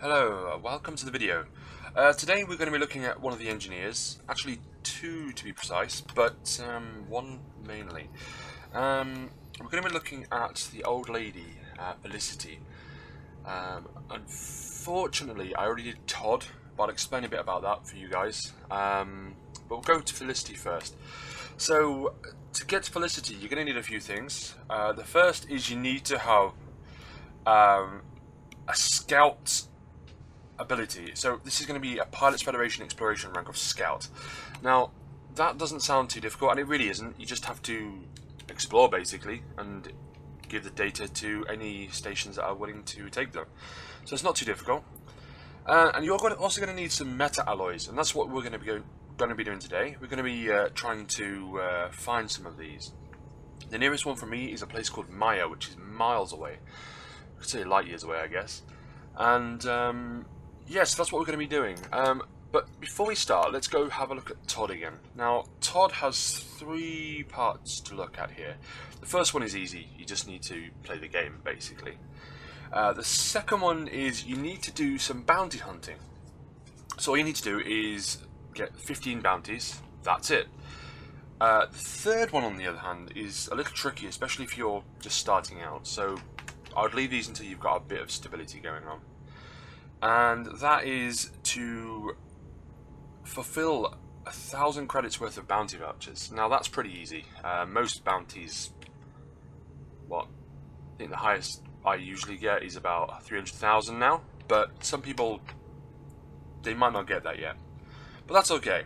Hello, welcome to the video. Today we're going to be looking at one of the engineers, actually two to be precise, but one mainly. We're going to be looking at the old lady, Felicity. Unfortunately, I already did Todd, but I'll explain a bit about that for you guys. But we'll go to Felicity first. So, to get to Felicity, you're going to need a few things. The first is you need to have a scout ability. So this is going to be a Pilots Federation Exploration rank of Scout. Now, that doesn't sound too difficult, and it really isn't. You just have to explore, basically, and give the data to any stations that are willing to take them. So it's not too difficult. And you're also going to need some meta alloys, and that's what we're going to be doing today. We're going to be trying to find some of these. The nearest one for me is a place called Maya, which is miles away. I could say light years away, I guess. And yes, that's what we're going to be doing. But before we start, let's go have a look at Todd again. Now, Todd has 3 parts to look at here. The first one is easy. You just need to play the game, basically. The second one is you need to do some bounty hunting. So all you need to do is get 15 bounties. That's it. The third one, on the other hand, is a little tricky, especially if you're just starting out. So I would leave these until you've got a bit of stability going on. And that is to fulfill 1,000 credits worth of bounty vouchers. Now that's pretty easy. Most bounties, I think the highest I usually get is about 300,000 now. But some people, they might not get that yet. But that's okay.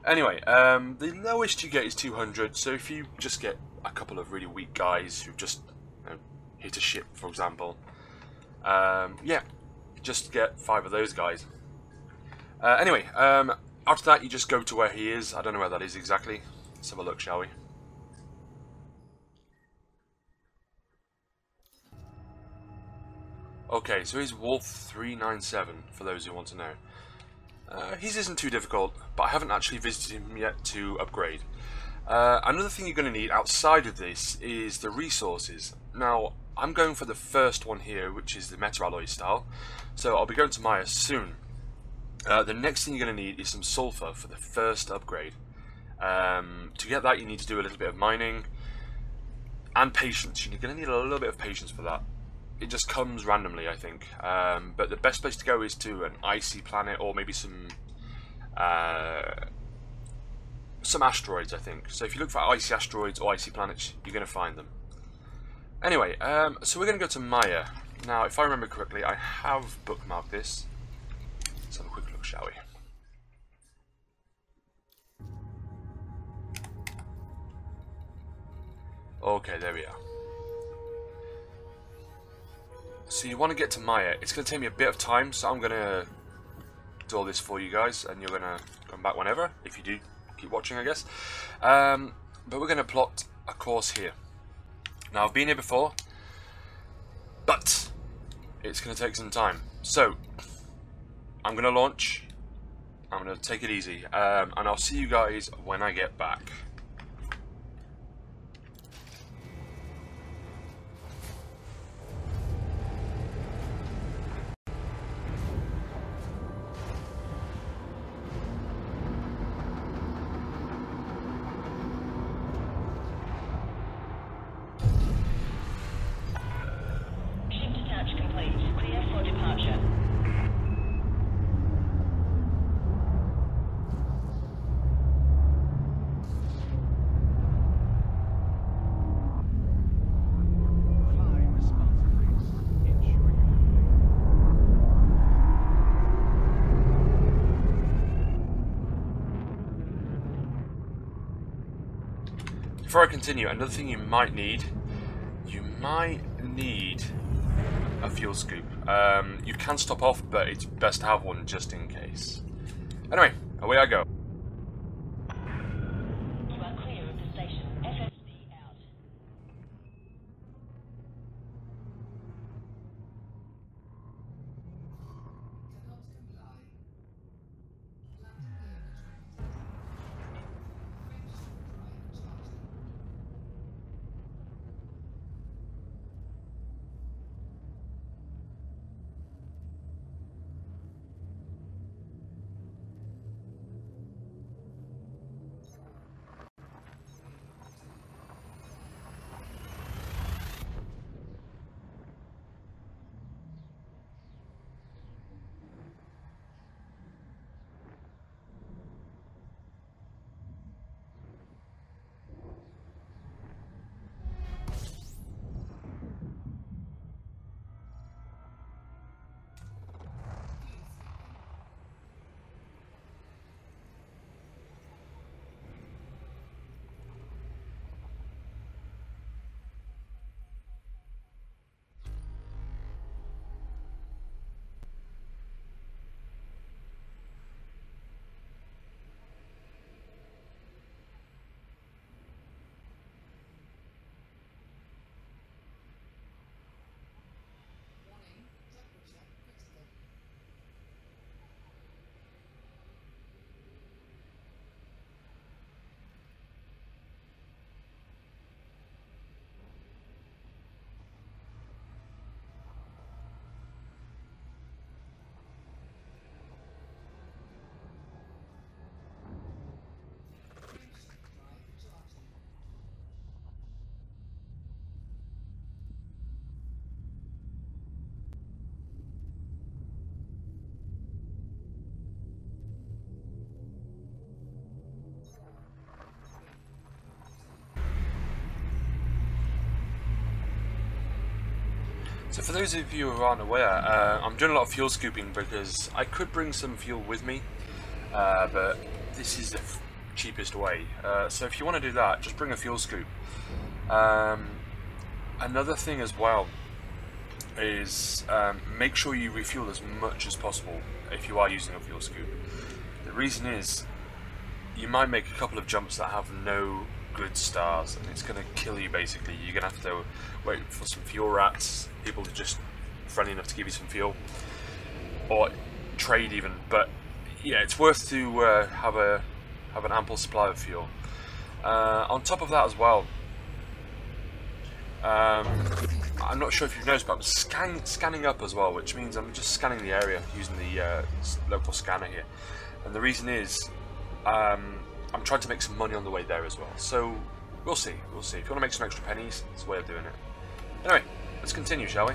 Anyway, the lowest you get is 200. So if you just get a couple of really weak guys who've just hit a ship, for example, yeah. Just get 5 of those guys. Anyway, after that you just go to where he is. I don't know where that is exactly. Let's have a look, shall we? Okay, so he's Wolf 397, for those who want to know. His isn't too difficult, but I haven't actually visited him yet to upgrade. Another thing you're going to need outside of this is the resources. Now, I'm going for the first one here, which is the Meta Alloy style. So I'll be going to Maya soon. The next thing you're going to need is some sulfur for the first upgrade. To get that, you need to do a little bit of mining and patience. You're going to need a little bit of patience for that. It just comes randomly, I think. But the best place to go is to an icy planet, or maybe some asteroids, I think. So if you look for icy asteroids or icy planets, you're going to find them. Anyway, so we're going to go to Maya. Now, if I remember correctly, I have bookmarked this. Let's have a quick look, shall we? Okay, there we are. So you want to get to Maya. It's going to take me a bit of time, so I'm going to do all this for you guys, and you're going to come back whenever, if you do keep watching, I guess. But we're going to plot a course here. Now, I've been here before, but it's going to take some time. So, I'm going to launch. I'm going to take it easy, and I'll see you guys when I get back. Before I continue, another thing you might need a fuel scoop. You can stop off, but it's best to have one just in case. Anyway, away I go. You are clear of the station. FSB out. So for those of you who aren't aware, I'm doing a lot of fuel scooping because I could bring some fuel with me, but this is the cheapest way. So if you want to do that, just bring a fuel scoop. Another thing as well is make sure you refuel as much as possible if you are using a fuel scoop. The reason is you might make a couple of jumps that have no good stars and it's going to kill you basically. You're going to have to wait for some fuel rats, people are just friendly enough to give you some fuel, or trade even, but yeah, it's worth to have an ample supply of fuel. On top of that as well, I'm not sure if you've noticed, but I'm scanning up as well, which means I'm just scanning the area using the local scanner here. And the reason is, I'm trying to make some money on the way there as well. So we'll see. If you want to make some extra pennies, it's a way of doing it. Anyway, let's continue, shall we?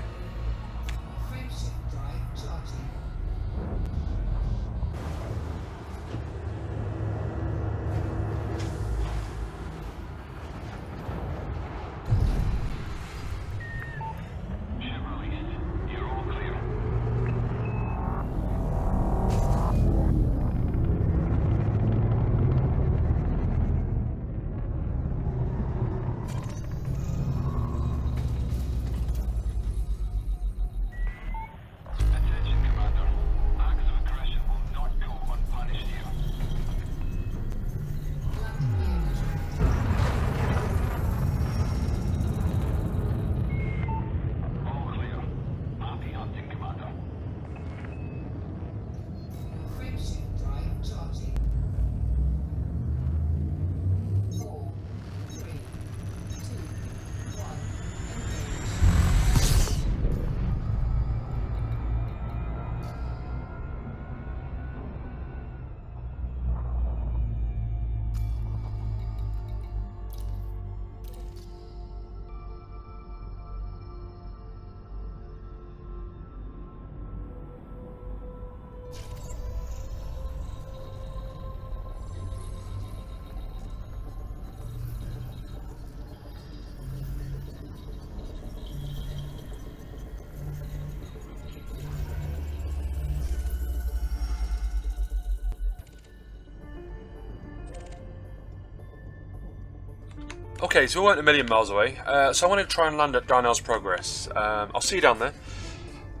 Okay, so we weren't a million miles away, so I want to try and land at Darnell's Progress. I'll see you down there,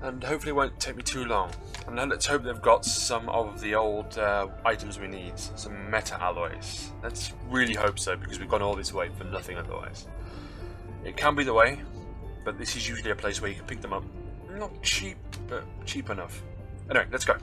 and hopefully it won't take me too long. And then let's hope they've got some of the old items we need, some meta alloys. Let's really hope so, because we've gone all this way for nothing otherwise. It can be the way, but this is usually a place where you can pick them up. Not cheap, but cheap enough. Anyway, let's go.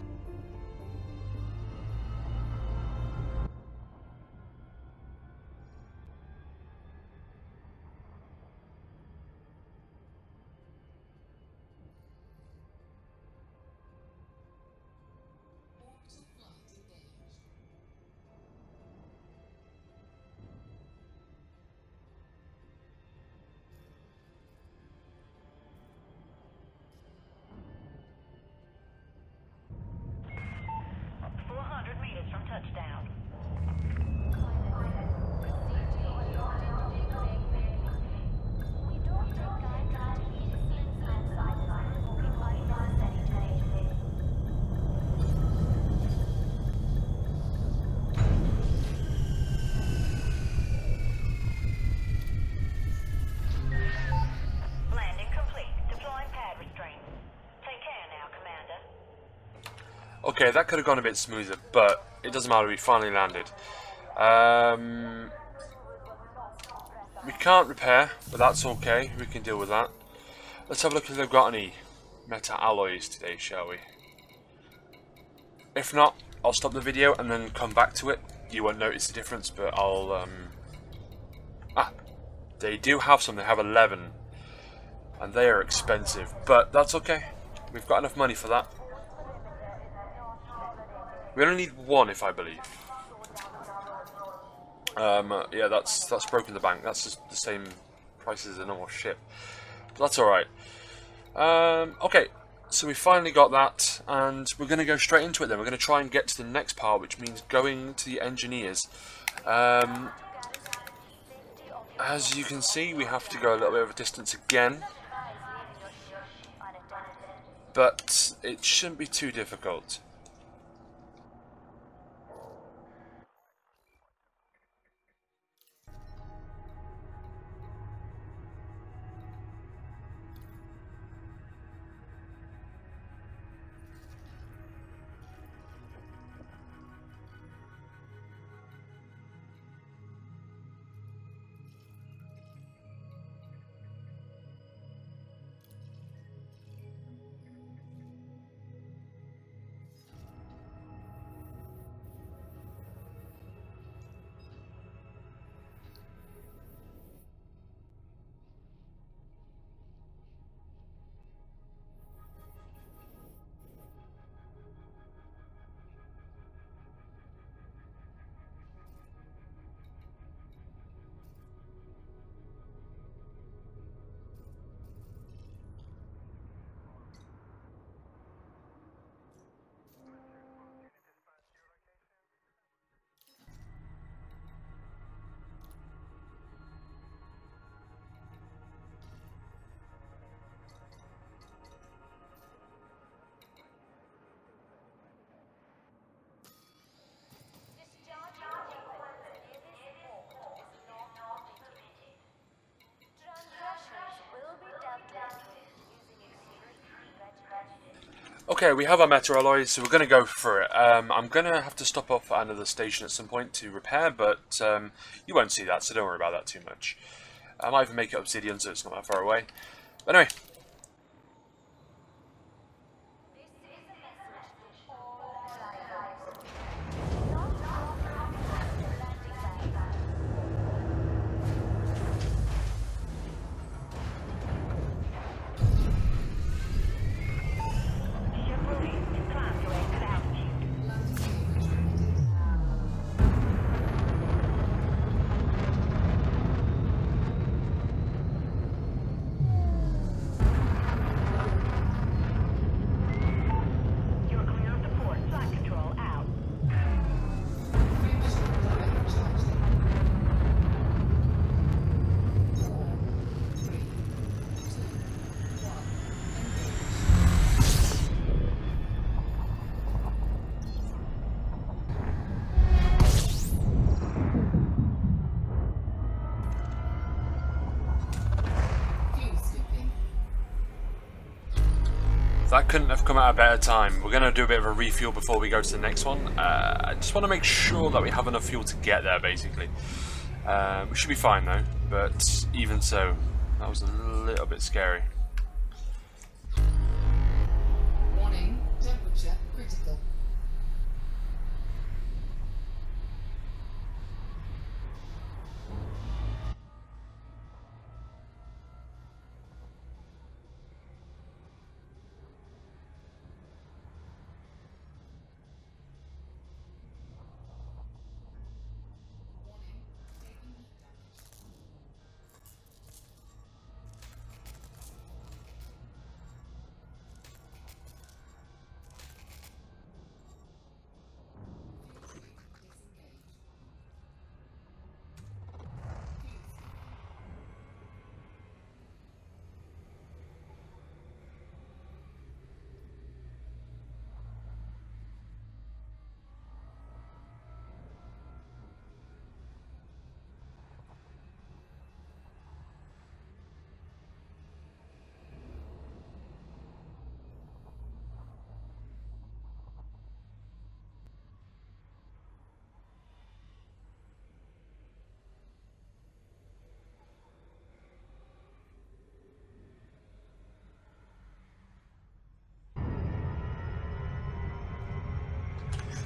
Touchdown. Landing complete. Deploying pad restraints. Take care now, Commander. Okay, that could have gone a bit smoother, but it doesn't matter, we finally landed. We can't repair, but that's okay, we can deal with that. Let's have a look if they've got any meta alloys today, shall we? If not, I'll stop the video and then come back to it. You won't notice the difference, but I'll... they do have some, they have 11. And they are expensive, but that's okay. We've got enough money for that. We only need one, if I believe. Yeah, that's broken the bank. That's just the same price as a normal ship. But that's alright. Okay, so we finally got that, and we're going to go straight into it then. We're going to try and get to the next part, which means going to the engineers. As you can see, we have to go a little bit of a distance again. but it shouldn't be too difficult. Okay, we have our metal alloys, so we're going to go for it. I'm going to have to stop off at another station at some point to repair, but you won't see that, so don't worry about that too much. I might even make it obsidian, so it's not that far away. But anyway. That couldn't have come at a better time. We're going to do a bit of a refuel before we go to the next one. I just want to make sure that we have enough fuel to get there, basically. We should be fine, though. But even so, that was a little bit scary. Warning, temperature critical.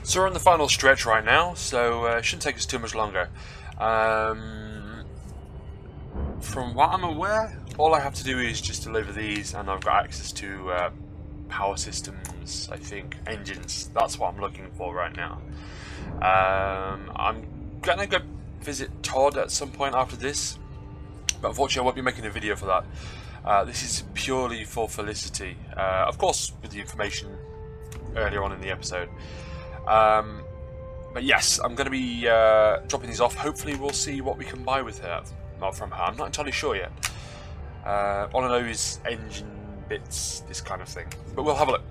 So we're on the final stretch right now, so it shouldn't take us too much longer. From what I'm aware, all I have to do is just deliver these, and I've got access to power systems, I think, engines. That's what I'm looking for right now. I'm gonna go visit Todd at some point after this, but unfortunately I won't be making a video for that. This is purely for Felicity, of course with the information earlier on in the episode. But yes, I'm going to be dropping these off. Hopefully we'll see what we can buy with her, not from her. I'm not entirely sure yet. All I know is engine bits, this kind of thing. But we'll have a look.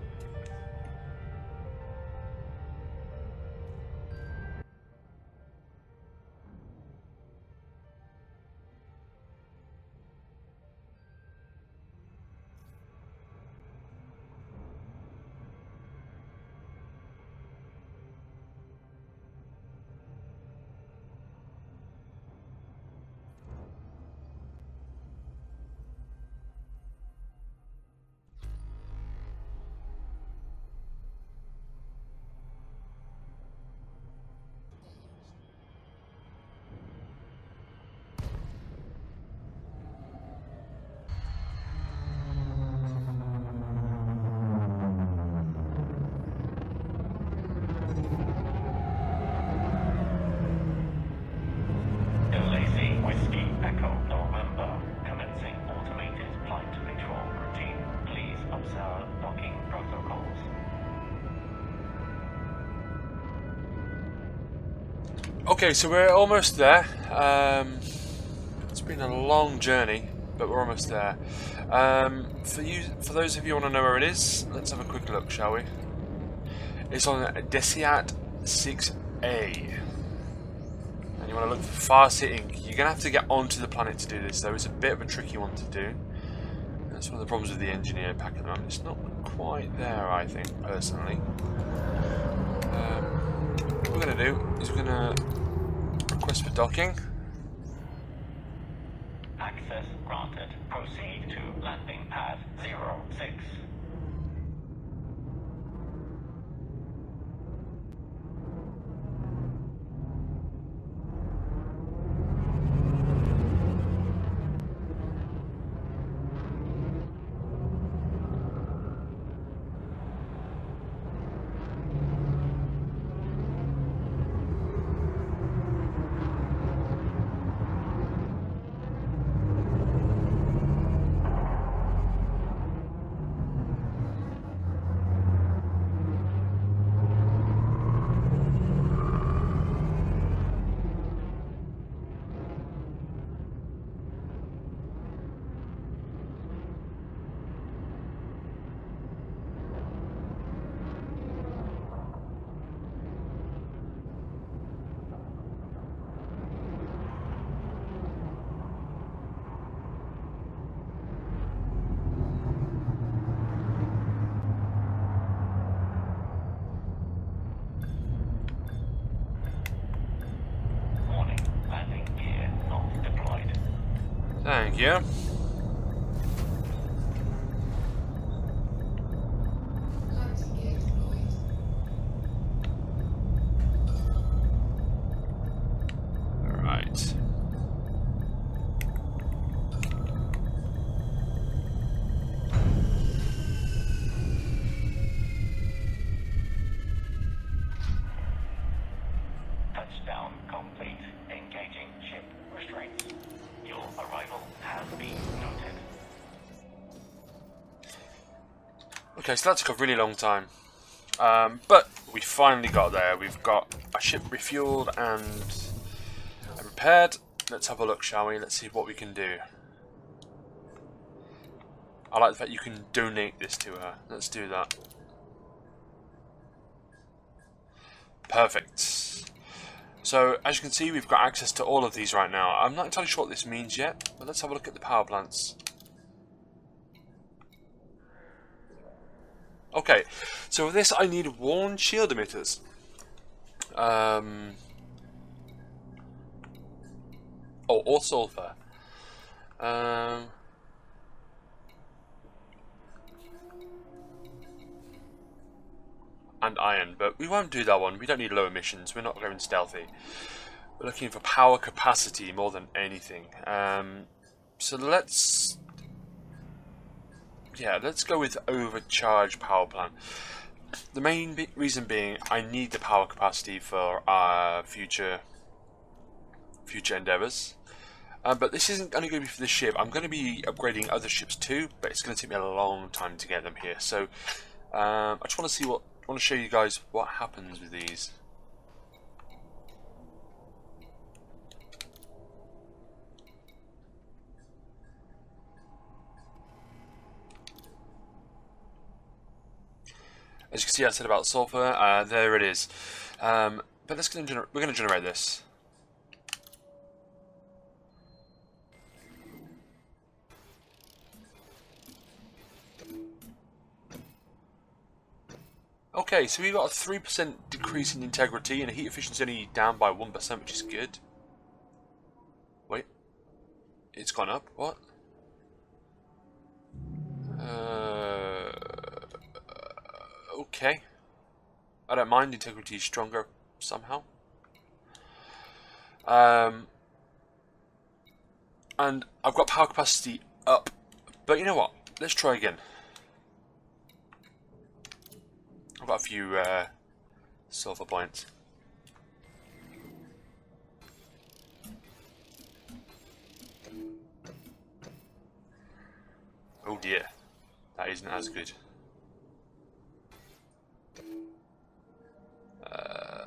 Okay, so we're almost there. It's been a long journey, but we're almost there. For those of you who want to know where it is, let's have a quick look, shall we? It's on Desiat 6A. And you want to look for Farseer Inc. You're going to have to get onto the planet to do this, though. It's a bit of a tricky one to do. That's one of the problems with the engineer pack at the moment. It's not quite there, I think, personally. What we're going to do is we're going to request for docking. Access granted. Proceed to landing pad 06. Thank you. Landing gear deployed. Alright. Touchdown complete. Engaging ship restraints. Your arrival has been noted. Okay, so that took a really long time. But we finally got there. We've got our ship refueled and repaired. Let's have a look, shall we? Let's see what we can do. I like the fact you can donate this to her. Let's do that. Perfect. So, as you can see, we've got access to all of these right now. I'm not entirely sure what this means yet, but let's have a look at the power plants. Okay, so for this I need worn shield emitters. Or sulfur. And iron, but we won't do that one. We don't need low emissions. We're not going stealthy. We're looking for power capacity more than anything. So let's go with overcharged power plant. The main reason being I need the power capacity for our future endeavours. But this isn't only going to be for this ship. I'm going to be upgrading other ships too, but it's going to take me a long time to get them here. So I just want to show you guys what happens with these. As you can see, I said about sulfur. There it is. But we're going to generate this. Okay, so we got a 3% decrease in integrity and heat efficiency only down by 1%, which is good. Wait, it's gone up. What? Okay. I don't mind. Integrity is stronger somehow. And I've got power capacity up, but you know what? Let's try again. I've got a few sulfur points. Oh dear, that isn't as good.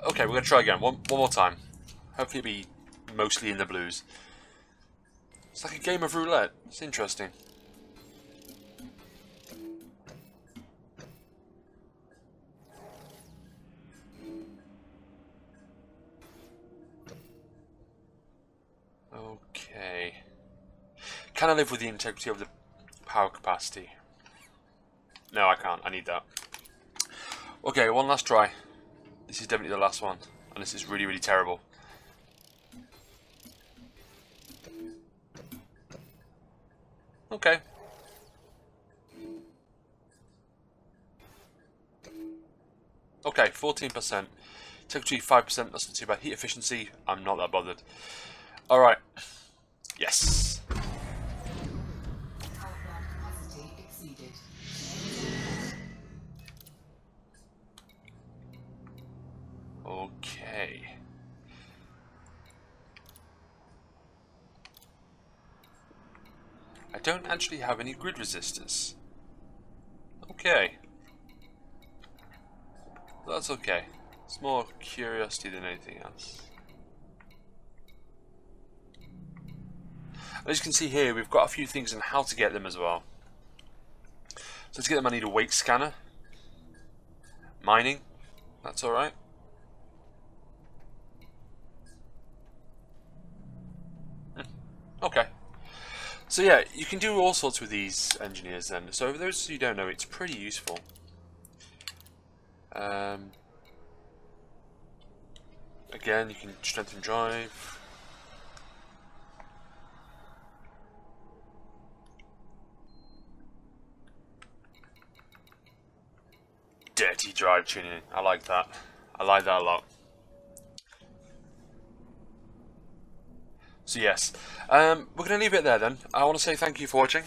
Okay, we're going to try again, one more time. Hopefully it'll be mostly in the blues. It's like a game of roulette. It's interesting. Okay. Can I live with the integrity of the power capacity? No, I can't. I need that. Okay, one last try. This is definitely the last one. And this is really, really terrible. Okay. Okay, 14%. Integrity 5%, that's not too bad. Heat efficiency, I'm not that bothered. Alright. Yes. Power plant capacity exceeded. Okay. I don't actually have any grid resistors. Okay. That's okay. It's more curiosity than anything else. As you can see here, we've got a few things on how to get them as well. So to get them I need a weight scanner. Mining, that's alright. Okay. So yeah, you can do all sorts with these engineers then. So for those who don't know, it's pretty useful. Again, you can strengthen drive. Dirty drive tuning. I like that. I like that a lot. So yes, we're going to leave it there then. I want to say thank you for watching.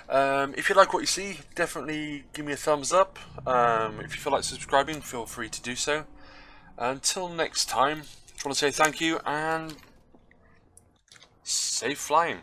If you like what you see, definitely give me a thumbs up. If you feel like subscribing, feel free to do so. Until next time, I just want to say thank you and safe flying.